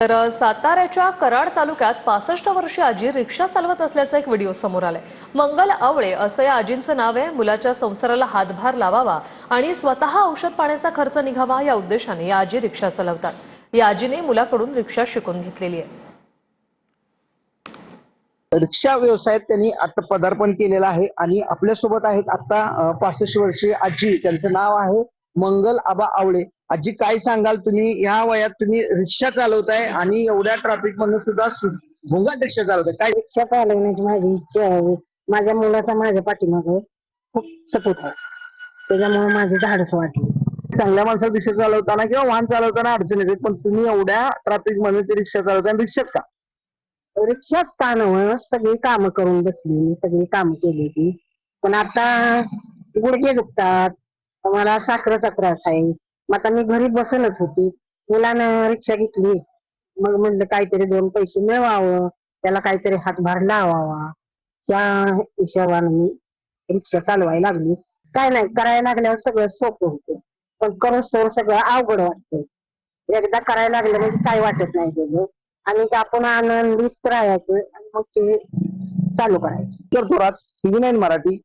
साताऱ्याच्या कराड तालुक्यात 65 वर्षीय आजी रिक्षा चालवत असल्याचा एक व्हिडिओ समोर आलाय। मंगल आवळे असं या आजींचं नाव आहे। मुलाच्या संसाराला हातभार लावावा आणि स्वतः औषध पाण्याचा खर्च निघावा या उद्देशाने या आजी रिक्षा चालवतात। या आजीने मुलाकडून रिक्षा शिकून घेतलेली आहे। रिक्षा व्यवसायात त्यांनी आता पदार्पण केलेलं आहे आणि आपल्यासोबत आहेत आता 65 वर्षीय आजी। त्यांचं नाव आहे मंगल आबा आवळे। आजी, काय सांगाल, तुम्ही या वयात तुम्ही रिक्षा चालवताय आणि एवढ्या ट्रॅफिक मधून सुद्धा भोंगाट रिक्षा चालवताय, काय? रिक्षा चालवण्याची माझी इच्छा आहे। माझ्या मुलाचा माझ्या पाठीमागे खूप सपोर्ट आहे, त्याच्यामुळे माझी धाडस वाटली। चांगल्या माणसाला रिक्षा चालवताना किंवा वाहन चालवताना अडचण येते, पण तुम्ही एवढ्या ट्रॅफिक मध्ये ती रिक्षा चालवताय, रिक्षाच का? रिक्षाच का नव्ह, सगळी कामं करून बसली, सगळी कामं केली ती, पण आता गुडघे दुखतात, मला साखरेचा त्रास आहे। मग आता मी घरी बसूनच होती, मुलानं रिक्षा घेतली, मग म्हणलं काहीतरी दोन पैसे मिळवावं, त्याला काहीतरी हातभार लावावा, त्या हिशोबाने मी रिक्षा चालवायला लागली। काय नाही, करायला लागल्यावर सगळं सोपं होतं, पण करोस्तोवर सगळं अवघड वाटतं। एकदा करायला लागलं म्हणजे काय वाटत नाही त्याचं, आणि आपण आनंदित राहायचं आणि मग ते चालू करायचं। तर थोरात, हिंदी मराठी।